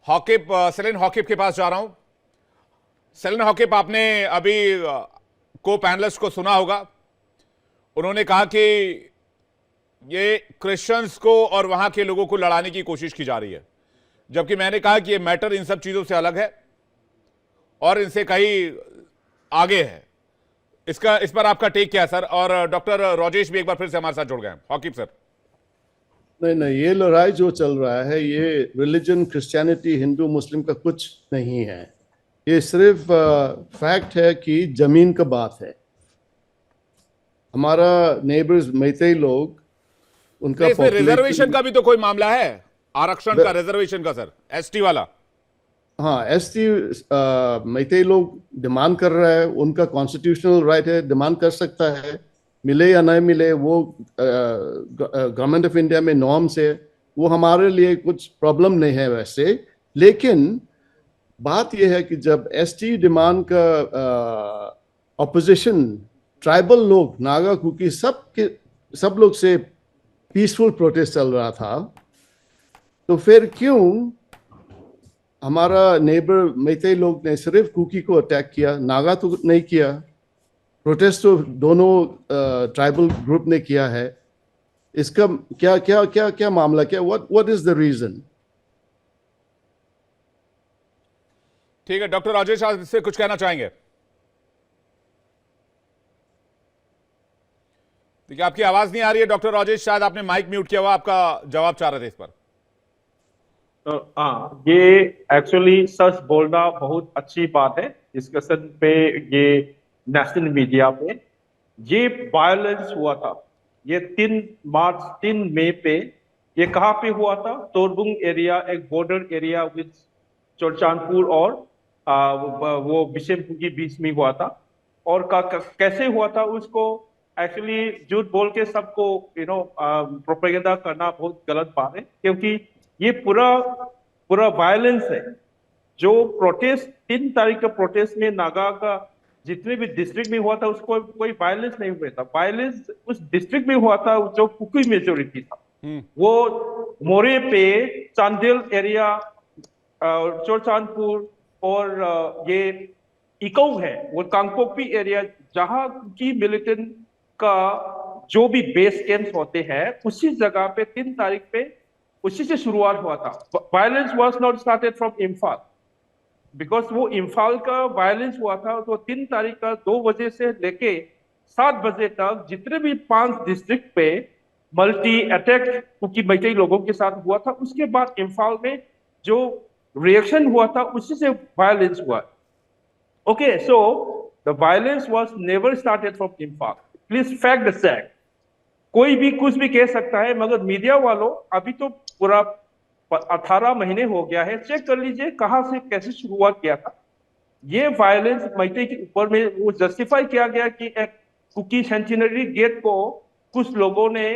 Haokip, salient Haokip के पास जा रहा हूं। सेलिन हॉकिप, आपने अभी को पैनलिस्ट को सुना होगा। उन्होंने कहा कि ये क्रिश्चियंस को और वहां के लोगों को लड़ाने की कोशिश की जा रही है, जबकि मैंने कहा कि ये मैटर इन सब चीजों से अलग है और इनसे कहीं आगे है। इस पर आपका टेक क्या है सर? और डॉक्टर राजेश भी एक बार फिर से हमारे साथ जुड़ गए हैं। हॉकिप सर। नहीं नहीं, ये लड़ाई जो चल रहा है ये रिलीजन, क्रिश्चियनिटी, हिंदू मुस्लिम का कुछ नहीं है। ये सिर्फ फैक्ट है कि जमीन का बात है। हमारा नेबर्स मैतेई लोग, उनका नहीं, इसमें रिजर्वेशन पॉपुलेशन, का भी तो कोई मामला है, आरक्षण का, रिजर्वेशन का सर, एसटी वाला। हाँ एसटी मैतेई लोग डिमांड कर रहा है, उनका कॉन्स्टिट्यूशनल राइट है, डिमांड कर सकता है, मिले या नहीं मिले वो गवर्नमेंट ऑफ इंडिया में नॉर्म्स है, वो हमारे लिए कुछ प्रॉब्लम नहीं है वैसे। लेकिन बात यह है कि जब एसटी डिमांड का ऑपोजिशन ट्राइबल लोग, नागा, कुकी, सब लोग से पीसफुल प्रोटेस्ट चल रहा था, तो फिर क्यों हमारा नेबर मैतेई लोग ने सिर्फ कुकी को अटैक किया, नागा तो नहीं किया? प्रोटेस्ट तो दोनों ट्राइबल ग्रुप ने किया है। इसका क्या क्या क्या क्या मामला, क्या व्हाट इज द रीजन? ठीक है डॉक्टर राजेश, आप इससे कुछ कहना चाहेंगे? देखिए, आपकी आवाज नहीं आ रही है डॉक्टर राजेश, शायद आपने माइक म्यूट किया हुआ। आपका जवाब चाह रहे थे इस पर। हाँ, ये एक्चुअली सच बोलना बहुत अच्छी बात है डिस्कशन पे, ये नेशनल मीडिया पे। ये वायलेंस हुआ था, ये 3 मई पे। ये कहाँ पे हुआ था? तोरबुंग एरिया, एक बॉर्डर एरिया विद चोरचांदपुर और वो बिशेमपुर के बीच में हुआ था। और कैसे हुआ था उसको एक्चुअली झूठ बोल के सबको प्रोपेगेंडा करना बहुत गलत बात है, क्योंकि ये पूरा पूरा वायलेंस है। जो प्रोटेस्ट 3 तारीख का प्रोटेस्ट में नागा का जितने भी डिस्ट्रिक्ट में हुआ था, उसको कोई वायलेंस नहीं हुआ था। वायलेंस उस डिस्ट्रिक्ट में हुआ था जो कुकी मेजोरिटी था। वो मोरे पे, चांदेल एरिया, चोरचांदपुर और ये इको है, वो कांगपोकपी एरिया, जहां की मिलिटेंट का जो भी बेस कैंप्स होते हैं, उसी जगह पे 3 तारीख पे उसी से शुरुआत हुआ था। Violence was not started from Imphal, because वो इम्फाल का वायलेंस हुआ था। तो 3 तारीख का 2 बजे से लेके 7 बजे तक जितने भी 5 डिस्ट्रिक्ट पे मल्टी अटैक क्योंकि मैतेई लोगों के साथ हुआ था, उसके बाद इम्फाल में जो रिएक्शन हुआ था उसी से वायलेंस हुआ। Okay, so the violence was never started from Imphal. Please fact the fact. कोई भी कुछ भी कह सकता है, मगर मीडिया वालों, अभी तो पूरा 18 महीने हो गया है, चेक कर लीजिए कहां से कैसे शुरुआत किया था। ये वायलेंस मैतेई के ऊपर में वो जस्टिफाई किया गया कि एक कुकी सेंटिनरी गेट को कुछ लोगों ने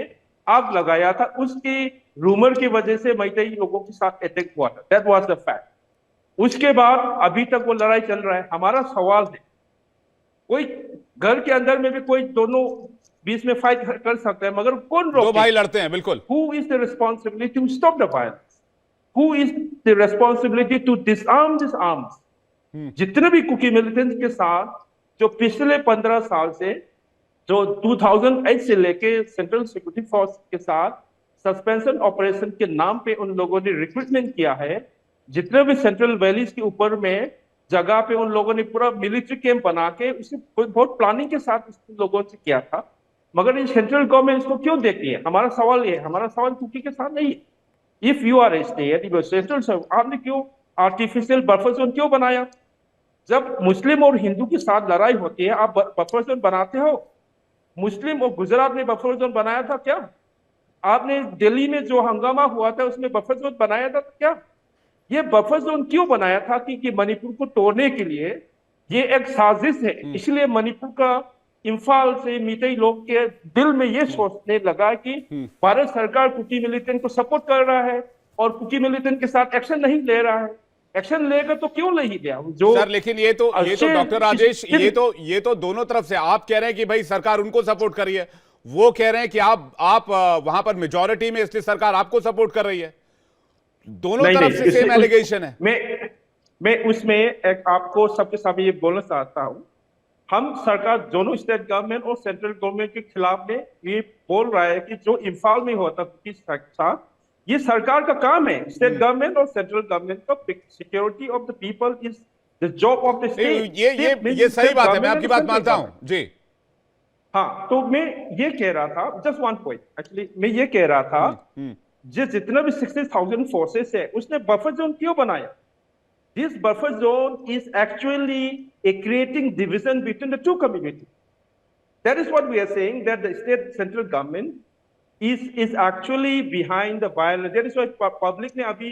आग लगाया था, उसकी रूमर की वजह से मैतेई लोगों के साथ अटैक हुआ था। That was the fact. उसके बाद अभी तक वो लड़ाई चल रहा है। हमारा सवाल है, कोई घर के अंदर में भी कोई दोनों बीच में फाइट कर सकता है, मगर कौन रोके? 2 भाई लड़ते हैं, बिल्कुल। Who is the responsibility to stop the violence? Who is the responsibility to disarm these arms? जितने भी कुकी मिलिटेंट्स के साथ जो पिछले 15 साल से, जो 2008 से लेके सेंट्रल सिक्योरिटी फोर्स के साथ सस्पेंशन ऑपरेशन के नाम पे उन लोगों ने रिक्रूटमेंट किया है, जितने भी सेंट्रल वैलीज के ऊपर में जगह पे उन लोगों ने पूरा मिलिट्री कैंप बना के उसे बहुत प्लानिंग के साथ लोगों से किया था, मगर इन सेंट्रल गवर्नमेंट इसको क्यों देखती है? हमारा सवाल ये है। हमारा सवाल कुकी के साथ नहीं है। If you are a state, you are central, आपने क्यों आर्टिफिशियल बफर जोन क्यों बनाया? जब मुस्लिम और हिंदू के साथ लड़ाई होती है, आप बफर जोन बनाते हो। मुस्लिम और गुजरात में बफर जोन बनाया था क्या? आपने दिल्ली में जो हंगामा हुआ था उसमें बफर जोन बनाया था क्या? ये बफर जोन क्यों बनाया था? कि मणिपुर को तोड़ने के लिए ये एक साजिश है। इसलिए मणिपुर का इम्फाल से मैतेई लोग के दिल में ये सोचने लगा कि भारत सरकार कुकी मिलिटेंट को सपोर्ट कर रहा है और कुकी मिलिटेंट के साथ एक्शन नहीं ले रहा है। एक्शन लेगा तो क्यों नहीं लिया? जो सर, लेकिन ये तो डॉक्टर राजेश, ये तो दोनों तरफ से आप कह रहे हैं कि भाई सरकार उनको सपोर्ट कर रही है, वो कह रहे हैं कि आप वहां पर मेजॉरिटी में, इसलिए सरकार आपको सपोर्ट कर रही है। दोनों नहीं, तरफ नहीं, से सेम इसमें- एलिगेशन है। मैं उसमें एक आपको सबके सामने ये बोलना चाहता हूं, हम सरकार दोनों स्टेट गवर्नमेंट और सेंट्रल गवर्नमेंट के खिलाफ में ये बोल रहा है कि जो इम्फाल में होता है साथ, ये सरकार का काम है। स्टेट गवर्नमेंट और सेंट्रल गवर्नमेंट का security of the people is the job of the state. ये सही बात है, मैं आपकी बात मानता हूं जी। हाँ, तो मैं ये कह रहा था, जस्ट वन पॉइंट, एक्चुअली मैं ये कह रहा था, जितना भी 60,000 फोर्सेस है उसने बफर जोन क्यों बनाया? This buffer zone is actually a creating division between the two communities. That is what we are saying, that the state central government is actually behind the violence. That is why public ने अभी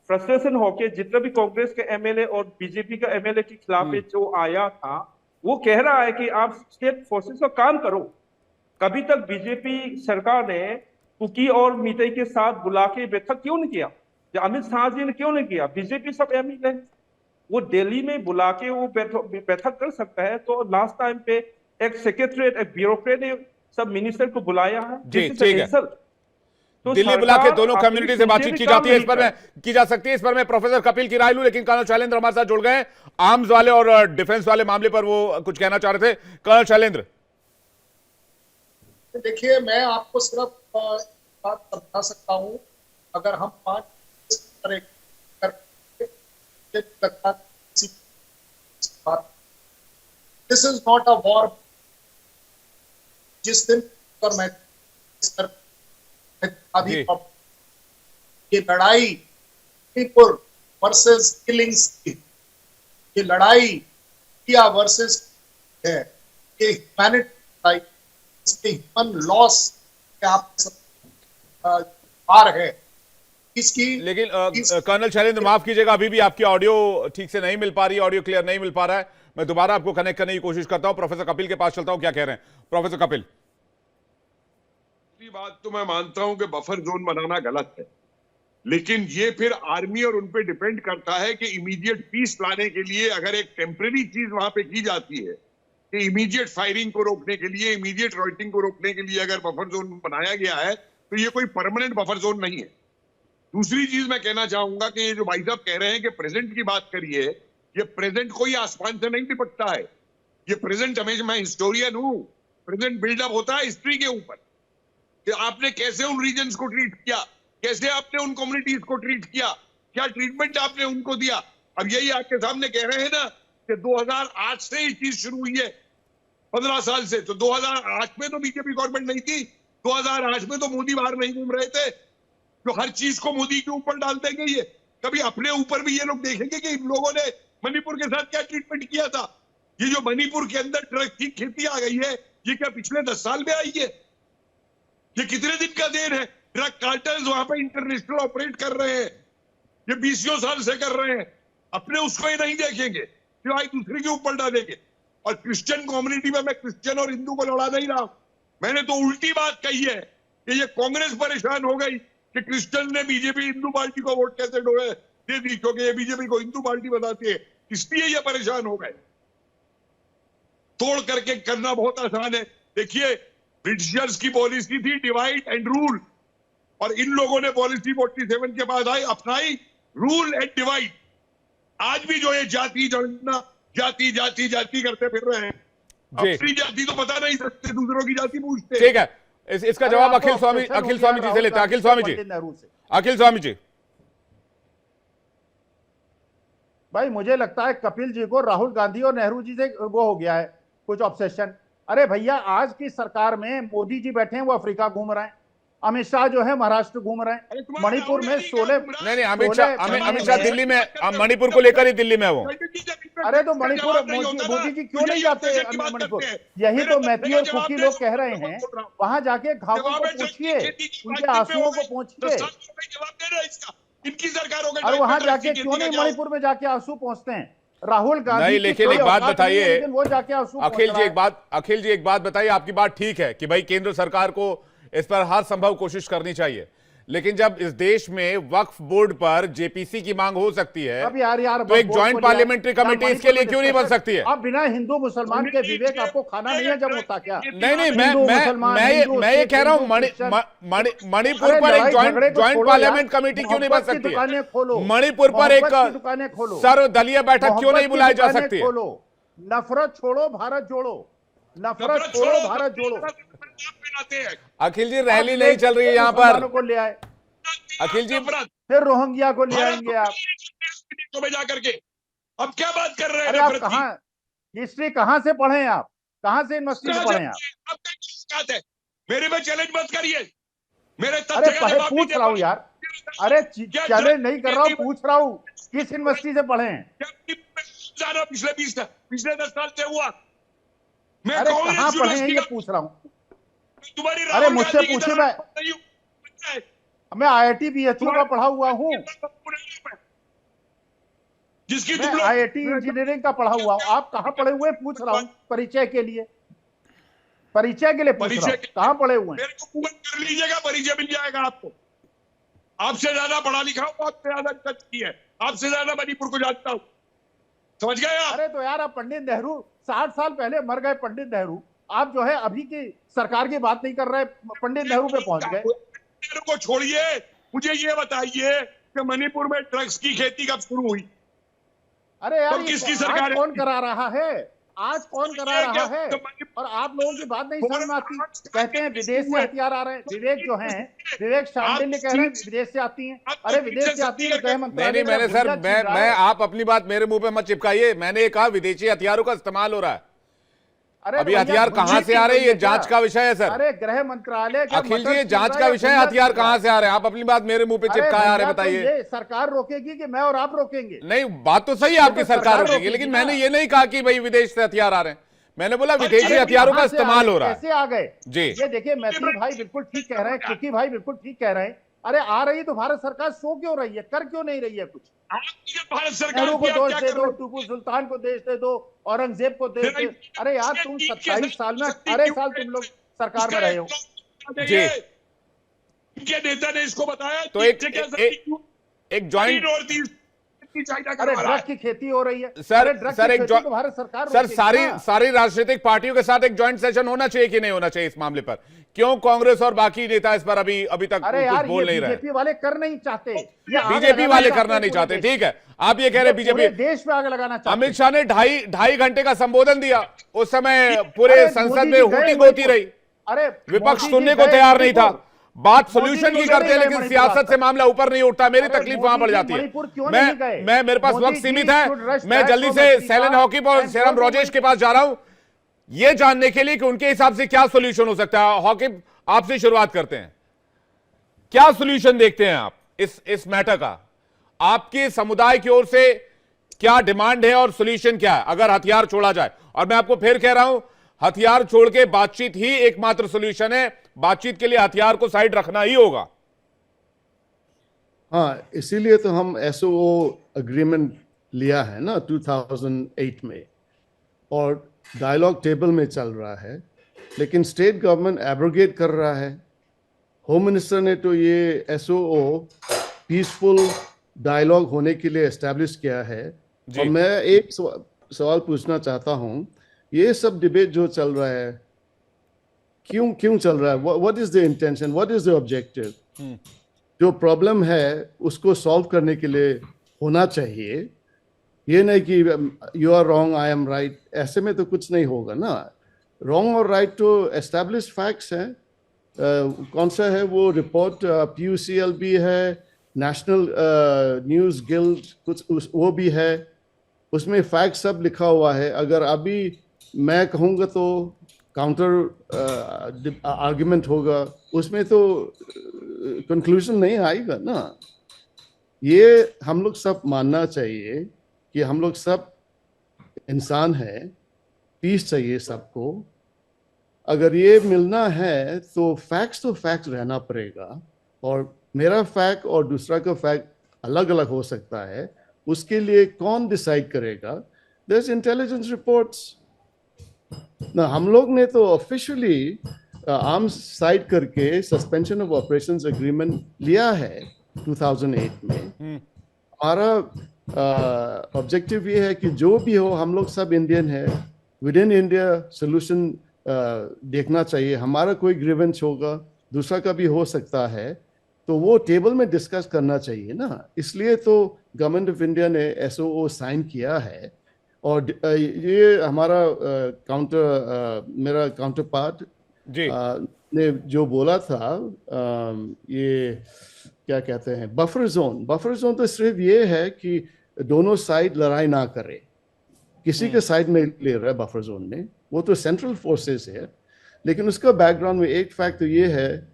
frustration होके जितना भी कांग्रेस के MLA और BJP का MLA के खिलाफ जो आया था, वो कह रहा है कि आप स्टेट फोर्सेस का काम करो। कभी तक बीजेपी सरकार ने कुकी और मीतई के साथ बुला के बैठक क्यों नहीं किया? अमित शाह जी ने क्यों नहीं किया? बीजेपी सब एमएलए वो दिल्ली में बुला के वो बैठक कर सकता है। तो लास्ट टाइम पे एक सेक्रेटरीट, एक ब्यूरोक्रेट ने सब मिनिस्टर को बुलाया है। जी, ठीक है। तो दिल्ली बुला के दोनों कम्युनिटी से बातचीत की जाती है, इस पर मैं की जा सकती है। इस पर मैं प्रोफेसर कपिल की राय लूं, लेकिन कर्नल शैलेंद्र हमारे साथ जुड़ गए। आर्म्स वाले और डिफेंस वाले मामले पर वो कुछ कहना चाह रहे थे। कर्नल शैलेंद्र, देखिए, मैं आपको सिर्फ बात समझा सकता हूं, अगर हम 5 this is not a war. जिस दिन पर मैं ये लड़ाई मणिपुर वर्सेस किलिंग्स की, ये लड़ाई इंडिया वर्सेस है, ये ह्यूमैनिटी, इसमें ह्यूमन लॉस आप पार है इसकी। लेकिन कर्नल शैलेंद्र माफ कीजिएगा, अभी भी आपकी ऑडियो ठीक से नहीं मिल पा रही है, ऑडियो क्लियर नहीं मिल पा रहा है। मैं दोबारा आपको कनेक्ट करने की कोशिश करता हूं। प्रोफेसर कपिल के पास चलता हूं, क्या कह रहे हैं प्रोफेसर कपिल? बात तो मैं मानता हूं कि बफर जोन बनाना गलत है, लेकिन ये फिर आर्मी और उन पे डिपेंड करता है कि इमीडिएट पीस लाने के लिए अगर एक टेम्परेरी चीज वहां पे की जाती है कि इमीडिएट फायरिंग को रोकने के लिए, इमीडिएट रॉइटिंग को रोकने के लिए अगर बफर जोन बनाया गया है, तो ये कोई परमानेंट बफर जोन नहीं है। दूसरी चीज मैं कहना चाहूंगा कि ये जो भाई साहब कह रहे हैं कि प्रेजेंट की बात करिए, ये प्रेजेंट कोई आसमान से नहीं निपटता है। ये प्रेजेंट, हमेशा मैं हिस्टोरियन हूं, प्रेजेंट बिल्डअप होता है हिस्ट्री के ऊपर कि आपने कैसे उन रीजन्स को ट्रीट किया, कैसे आपने उन कम्युनिटीज को ट्रीट किया, क्या ट्रीटमेंट आपने उनको दिया। अब यही आपके सामने कह रहे हैं ना कि 2008 से ये चीज शुरू हुई है, 15 साल से। तो 2008 में तो बीजेपी गवर्नमेंट नहीं थी, 2008 में तो मोदी बाहर नहीं घूम रहे थे जो हर चीज को मोदी के ऊपर डाल देंगे। ये कभी अपने ऊपर भी ये लोग देखेंगे कि इन लोगों ने मणिपुर के साथ क्या ट्रीटमेंट किया था। ये जो मणिपुर के अंदर ड्रग की खेती आ गई है, ये क्या पिछले 10 साल में आई है? ये कितने दिन का देन है? ड्रग कार्टेल्स वहां पे इंटरनेशनल ऑपरेट कर रहे हैं, ये 20 साल से कर रहे हैं। अपने उसको ही नहीं देखेंगे, सिवाय दूसरे के ऊपर डालेंगे। और क्रिश्चियन कम्युनिटी में मैं क्रिश्चियन और हिंदू को लड़ा नहीं रहा, मैंने तो उल्टी बात कही है कि ये कांग्रेस परेशान हो गई कि क्रिश्चियन ने बीजेपी हिंदू पार्टी को वोट कैसे दे दी, क्योंकि ये बीजेपी को हिंदू पार्टी बताती है, इसलिए ये परेशान हो गए। तोड़ करके करना बहुत आसान है। देखिए, ब्रिटिशर्स की पॉलिसी थी डिवाइड एंड रूल, और इन लोगों ने पॉलिसी 47 के बाद अपनाई रूल एंड डिवाइड। आज भी जो ये जाति जनगणना, जाति जाति जाति करते फिर रहे हैं, अपनी जाति तो बता नहीं सकते, दूसरों की जाति पूछते। ठीक है, इसका जवाब अखिल स्वामी जी से लेते हैं। अखिल स्वामी जी, भाई मुझे लगता है कपिल जी को राहुल गांधी और नेहरू जी से वो हो गया है कुछ ऑब्सेशन। अरे भैया, आज की सरकार में मोदी जी बैठे हैं, वो अफ्रीका घूम रहे हैं, अमित शाह जो है महाराष्ट्र घूम रहे हैं, मणिपुर में 16 नहीं अमित शाह दिल्ली में, मणिपुर को लेकर ही दिल्ली में वो। अरे तो मणिपुर मोदी जी क्यों नहीं जाते मणिपुर? यही तो मैथी और कुकी लोग कह रहे हैं, वहां जाके घावों को पूछिए, उनके आंसुओं को पूछिए। इनकी सरकार हो गई, और वहां जाके क्यों नहीं मणिपुर में जाके आंसू पहुंचते हैं? राहुल गांधी नहीं, लेकिन एक बात बताइए वो जाके आंसू अखिल जी, एक बात बताइए। आपकी बात ठीक है कि भाई केंद्र सरकार को इस पर हर संभव कोशिश करनी चाहिए, लेकिन जब इस देश में वक्फ बोर्ड पर जेपीसी की मांग हो सकती है, अब यार तो एक ज्वाइंट पार्लियामेंट्री कमेटी इसके लिए क्यों नहीं बन सकती है? अब बिना हिंदू मुसलमान के विवेक आपको खाना नहीं हजम होता क्या? नहीं, हिंदू, मुसलमान, हिंदू, मैं ये कह रहा हूं मणिपुर पर एक ज्वाइंट पार्लियामेंट कमेटी क्यों नहीं बन सकती है? मणिपुर पर एक दुकानें खोलो, सर्वदलीय बैठक क्यों नहीं बुलाई जा सकती है? खोलो, नफरत छोड़ो भारत जोड़ो, नफरत छोड़ो भारत जोड़ो। अखिल जी रैली नहीं चल रही है यहाँ पर, को ले आए अखिल जी, फिर रोहिंग्या को ले आएंगे आप। में जाकर के अब क्या बात कर रहे हैं? अरे आप कहाँ हिस्ट्री कहाँ से पढ़े आप? कहाँ से यूनिवर्सिटी से पढ़े आप? है मेरे में चैलेंज मत करिए, मेरे अरे पूछ रहा हूँ यार, अरे चैलेंज नहीं कर रहा हूँ, पूछ रहा हूँ किस यूनिवर्सिटी से पढ़े हैं? पिछले 10 साल से हुआ। मैं अरे कहाँ पढ़े हैं ये पूछ रहा हूँ। तुम्हारी अरे मुझसे पूछे, मैं IIT BHU का पढ़ा हुआ हूँ, जिसकी मैं IIT इंजीनियरिंग का पढ़ा हुआ हूँ। आप कहाँ पढ़े हुए पूछ रहा हूँ, परिचय के लिए पूछ रहा हूँ, कहाँ पढ़े हुए हैं? मेरे को गूगल कर लीजिएगा, परिचय मिल जाएगा आपको। आपसे ज्यादा पढ़ा लिखा हूँ, आपसे ज्यादा टच की है, आपसे ज्यादा मणिपुर को जानता हूँ, समझ गए आप? अरे तो यार आप पंडित नेहरू 60 साल पहले मर गए पंडित नेहरू, आप जो है अभी की सरकार की बात नहीं कर रहे, पंडित नेहरू पे पहुंच गए। नेहरू को छोड़िए, मुझे ये बताइए कि मणिपुर में ड्रग्स की खेती कब शुरू हुई? अरे यार तो किसकी सरकार आज कौन करा रहा है? आज कौन करा रहा है? और आप लोगों की बात नहीं समझ में आती। कहते हैं विदेश से हथियार आ रहे हैं, विवेक जो है, विवेक शांडिल्य कह रहे हैं विदेश से आती हैं। अरे विदेश से आती है तो गृह मंत्रालय। नहीं मैंने सर, मैं आप अपनी बात मेरे मुंह पे मत चिपकाइए। मैंने कहा विदेशी हथियारों का इस्तेमाल हो रहा है। अभी हथियार कहां से आ रहे हैं ये जांच का विषय है सर। अरे गृह मंत्रालय अखिल जी, ये जांच का विषय है, हथियार कहां से आ रहे हैं? आप अपनी बात मेरे मुंह पे चिपकाए आ रहे हैं, बताइए। सरकार रोकेगी कि मैं और आप रोकेंगे? नहीं, बात तो सही है, आपकी सरकार रोकेगी, लेकिन मैंने ये नहीं कहा कि भाई विदेश से हथियार आ रहे हैं। मैंने बोला विदेशी हथियारों का इस्तेमाल हो रहा है। कैसे आ गए जी? ये देखिए मैथिली भाई बिल्कुल ठीक कह रहे हैं, कुकी भाई बिल्कुल ठीक कह रहे हैं। अरे आ रही तो भारत सरकार सो क्यों रही है, कर क्यों नहीं रही है कुछ? भारत सरकार नेहरू को दोष दे दो, टीपू सुल्तान को दोष दे दो, औरंगजेब को दोष दे। अरे यार तुम 27 साल में 18 साल तुम लोग सरकार में रहे हो जी। इनके नेता ने इसको बताया तो एक ज्वाइंट, अरे ड्रग की खेती हो रही है सर एक तो भारत सरकार सर सारी राजनीतिक पार्टियों के साथ एक ज्वाइंट सेशन होना चाहिए कि नहीं होना चाहिए इस मामले पर? क्यों कांग्रेस और बाकी नेता इस पर अभी तक कुछ बोल नहीं रहे? बीजेपी वाले कर नहीं चाहते, बीजेपी वाले करना नहीं चाहते, ठीक है। आप ये कह रहे बीजेपी देश में आग लगाना चाहते। अमित शाह ने ढाई घंटे का संबोधन दिया, उस समय पूरे संसद में हूटिंग होती रही, अरे विपक्ष सुनने को तैयार नहीं था। बात सोल्यूशन की करते हैं, लेकिन सियासत से मामला ऊपर नहीं उठता। मेरी तकलीफ वहां बढ़ जाती है। मैं मेरे पास वक्त सीमित है, मैं जल्दी से सेलन हॉकी और सेरम राजेश के पास जा रहा हूं, ये जानने के लिए कि उनके हिसाब से क्या सोल्यूशन हो सकता है। हॉकी, आपसे शुरुआत करते हैं, क्या सोल्यूशन देखते हैं आप इस मैटर का? आपके समुदाय की ओर से क्या डिमांड है और सोल्यूशन क्या है अगर हथियार छोड़ा जाए? और मैं आपको फिर कह रहा हूं, हथियार छोड़ के बातचीत ही एकमात्र सोल्यूशन है। बातचीत के लिए हथियार को साइड रखना ही होगा। हाँ, इसीलिए तो हम SOO अग्रीमेंट लिया है ना 2008 में, और डायलॉग टेबल में चल रहा है, लेकिन स्टेट गवर्नमेंट एब्रोगेट कर रहा है। होम मिनिस्टर ने तो ये SOO पीसफुल डायलॉग होने के लिए एस्टैब्लिश किया है। और मैं एक सवाल पूछना चाहता हूँ, ये सब डिबेट जो चल रहा है क्यों चल रहा है? What is the intention, what is the objective? जो प्रॉब्लम है उसको सॉल्व करने के लिए होना चाहिए, ये नहीं कि you are wrong I am right. ऐसे में तो कुछ नहीं होगा ना। रॉन्ग और राइट तो एस्टैब्लिश फैक्ट्स हैं। कौन सा है वो रिपोर्ट? PUCLB है, नेशनल न्यूज़ गिल्ड कुछ वो भी है, उसमें फैक्ट सब लिखा हुआ है। अगर अभी मैं कहूँगा तो काउंटर आर्ग्यूमेंट होगा, उसमें तो कंक्लूजन नहीं आएगा ना। ये हम लोग सब मानना चाहिए कि हम लोग सब इंसान हैं, पीस चाहिए सबको। अगर ये मिलना है तो फैक्ट्स रहना पड़ेगा, और मेरा फैक्ट और दूसरा का फैक्ट अलग अलग हो सकता है। उसके लिए कौन डिसाइड करेगा? देयर इज इंटेलिजेंस रिपोर्ट्स ना। हम लोग ने तो ऑफिशियली आर्म्स साइड करके सस्पेंशन ऑफ ऑपरेशंस एग्रीमेंट लिया है 2008 में। हमारा ऑब्जेक्टिव ये है कि जो भी हो, हम लोग सब इंडियन है, विद इन इंडिया सोल्यूशन देखना चाहिए। हमारा कोई ग्रीवेंस होगा, दूसरा का भी हो सकता है, तो वो टेबल में डिस्कस करना चाहिए ना। इसलिए तो गवर्नमेंट ऑफ इंडिया ने एसओओ साइन किया है। और ये हमारा मेरा काउंटर पार्ट जी ने जो बोला था, ये क्या कहते हैं, बफर जोन तो सिर्फ ये है कि दोनों साइड लड़ाई ना करे, किसी के साइड में ले रहा है बफर जोन में, वो तो सेंट्रल फोर्सेस है। लेकिन उसका बैकग्राउंड में एक फैक्ट तो ये है,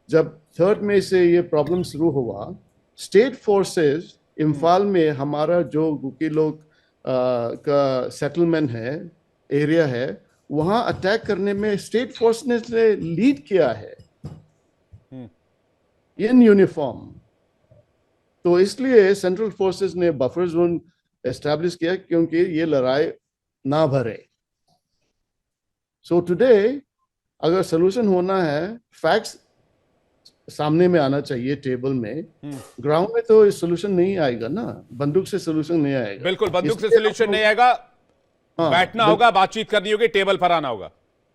जब 3 मई से ये प्रॉब्लम शुरू हुआ, स्टेट फोर्सेस इम्फाल में हमारा जो गुकी लोग का सेटलमेंट है, एरिया है, वहां अटैक करने में स्टेट फोर्स ने लीड किया है इन यूनिफॉर्म। तो इसलिए सेंट्रल फोर्सेस ने बफर जोन एस्टैब्लिश किया, क्योंकि ये लड़ाई ना भरे। सो टुडे अगर सोल्यूशन होना है, फैक्ट्स सामने में आना चाहिए टेबल में। ग्राउंड में तो सोल्यूशन नहीं आएगा ना, बंदूक से सोल्यूशन नहीं आएगा। बिल्कुल, बंदूक से सोल्यूशन नहीं आएगा। बैठना होगा, बातचीत करनी होगी, टेबल पर आना होगा।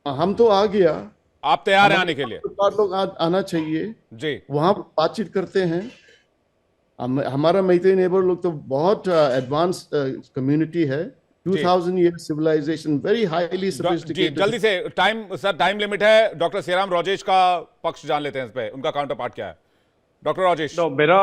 हम तो आ गया, आप तैयार हैं आने के लिए? लोग आना चाहिए जी, वहां बातचीत करते हैं। हमारा मैत्री नेबर लोग तो बहुत एडवांस कम्युनिटी है, 2000 year civilization, very highly sophisticated. जल्दी से, टाइम लिमिट है। डॉक्टर श्रीराम राजेश का पक्ष जान लेते हैं इस पे, उनका काउंटर पार्ट क्या है? डॉक्टर राजेश। मेरा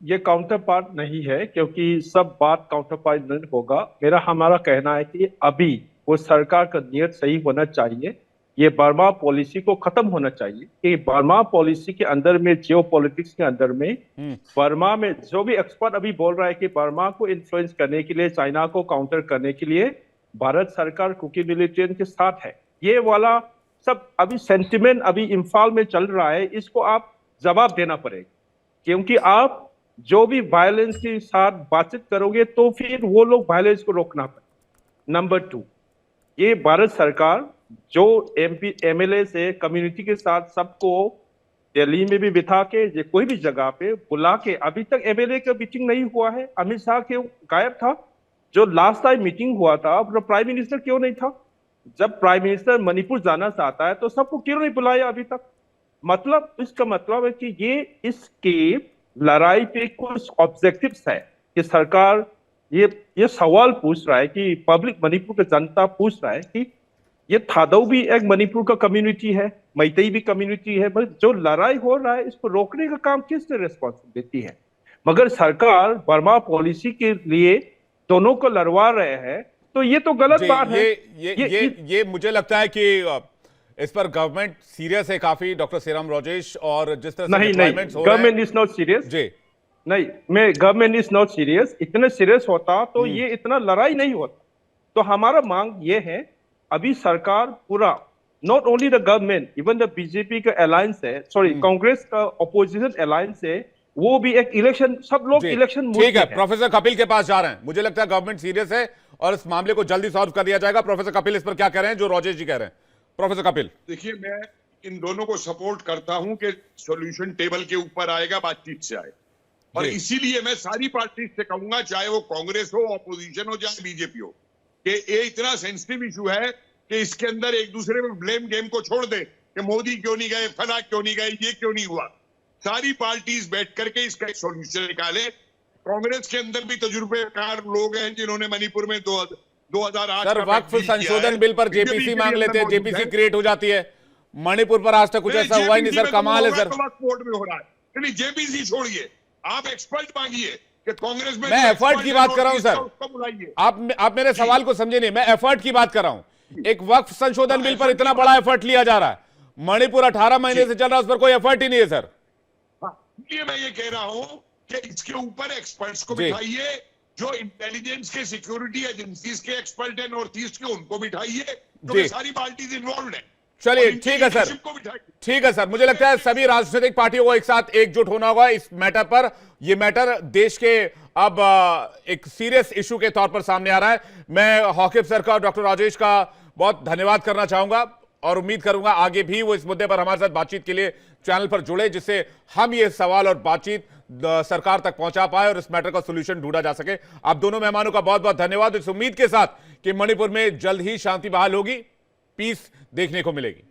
ये काउंटर पार्ट नहीं है, क्योंकि सब बात काउंटर पार्ट नहीं होगा। हमारा कहना है कि अभी वो सरकार का नियत सही होना चाहिए, ये बर्मा पॉलिसी को खत्म होना चाहिए। कि बर्मा पॉलिसी के अंदर में, जियो पॉलिटिक्स के अंदर में, बर्मा में जो भी एक्सपर्ट अभी बोल रहा है कि बर्मा को इन्फ्लुएंस करने के लिए, चाइना को काउंटर करने के लिए भारत सरकार कुकी मिलिटेंट के साथ है, ये वाला सब अभी सेंटिमेंट अभी इम्फाल में चल रहा है। इसको आप जवाब देना पड़ेगा, क्योंकि आप जो भी वायलेंस के साथ बातचीत करोगे तो फिर वो लोग वायलेंस को रोकना पड़ेगा। नंबर 2, ये भारत सरकार जो एमपी एमएलए से कम्युनिटी के साथ सबको दिल्ली में भी बिठा के, ये कोई भी जगह पे बुला के, अभी तक एमएलए का मीटिंग नहीं हुआ है। अमित शाह क्यों गायब था? जो लास्ट टाइम मीटिंग हुआ था, प्राइम मिनिस्टर क्यों नहीं था? जब प्राइम मिनिस्टर मणिपुर जाना चाहता है तो सबको क्यों नहीं बुलाया अभी तक? मतलब इसका मतलब है कि ये इसके लड़ाई पे कुछ ऑब्जेक्टिव्स है कि सरकार ये सवाल पूछ रहा है कि पब्लिक, मणिपुर का जनता पूछ रहा है कि ये थादौ भी एक मणिपुर का कम्युनिटी है, मैतेई भी कम्युनिटी है, बस जो लड़ाई हो रहा है इसको रोकने का काम किसने रिस्पॉन्सिबिलिटी है? मगर सरकार बर्मा पॉलिसी के लिए दोनों को लड़वा रहे हैं, तो ये तो गलत बात है। ये मुझे लगता है कि इस पर गवर्नमेंट सीरियस है काफी, डॉक्टर श्रीराम राजेश। और जिस तरह से नहीं, गवर्नमेंट इज नॉट सीरियस जी, नहीं, गवर्नमेंट इज नॉट सीरियस। इतने सीरियस होता तो ये इतना लड़ाई नहीं होता। तो हमारा मांग ये है, अभी सरकार पूरा, not only the government, even the BJP का अलायंस है, सॉरी कांग्रेस का ऑपोजिशन अलायंस है, वो भी एक इलेक्शन, सब लोग इलेक्शन ठीक है। प्रोफेसर कपिल के पास जा रहे हैं। मुझे लगता है गवर्नमेंट सीरियस है और इस मामले को जल्दी सॉल्व कर दिया जाएगा। प्रोफेसर कपिल इस पर क्या कह रहे हैं जो राजेश जी कह रहे हैं? प्रोफेसर कपिल। देखिए, मैं इन दोनों को सपोर्ट करता हूं कि सॉल्यूशन टेबल के ऊपर आएगा, बातचीत से आए। और इसीलिए मैं सारी पार्टी से कहूंगा, चाहे वो कांग्रेस हो, ऑपोजिशन हो, चाहे बीजेपी हो, कि ये इतना सेंसिटिव इशू है कि इसके अंदर एक दूसरे में ब्लेम गेम को छोड़ दे कि मोदी क्यों नहीं गए, फला क्यों नहीं गए, ये क्यों नहीं हुआ। सारी पार्टीज बैठ करके इसका एक सॉल्यूशन निकाले। कांग्रेस के अंदर भी तजुर्बेकार लोग हैं जिन्होंने मणिपुर में 2008 सर, वक्फ संशोधन बिल पर जेपीसी मांग लेते हैं, जेपीसी क्रिएट हो जाती है। मणिपुर पर आज तक कुछ ऐसा हुआ ही नहीं सर, कमाल है सर। बोर्ड में हो रहा है, चलिए जेपीसी छोड़िए, आप एक्सपर्ट मांगिए कि कांग्रेस में। मैं एफर्ट की बात कर रहा हूं सर, आप मेरे सवाल को समझे नहीं। मैं एफर्ट की बात कर रहा हूं। एक वक्फ संशोधन बिल पर इतना बड़ा एफर्ट लिया जा रहा है, मणिपुर 18 महीने से चल रहा है, उस पर कोई एफर्ट ही नहीं है सर। ये मैं ये कह रहा हूं कि इसके ऊपर एक्सपर्ट्स को बिठाइए, जो इंटेलिजेंस के, सिक्योरिटी एजेंसीज के एक्सपर्ट है नॉर्थ ईस्ट के, उनको बिठाइए, क्योंकि सारी पार्टीज इन्वॉल्व है। चलिए ठीक है सर, ठीक है सर। मुझे लगता है सभी राजनीतिक पार्टियों को एक साथ एकजुट होना होगा इस मैटर पर। यह मैटर देश के अब एक सीरियस इशू के तौर पर सामने आ रहा है। मैं हॉकिब सर का, डॉक्टर राजेश का बहुत धन्यवाद करना चाहूंगा। और उम्मीद करूंगा आगे भी वो इस मुद्दे पर हमारे साथ बातचीत के लिए चैनल पर जुड़े, जिससे हम ये सवाल और बातचीत सरकार तक पहुंचा पाए और इस मैटर का सॉल्यूशन ढूंढा जा सके। आप दोनों मेहमानों का बहुत बहुत धन्यवाद, इस उम्मीद के साथ कि मणिपुर में जल्द ही शांति बहाल होगी, पीस देखने को मिलेगी।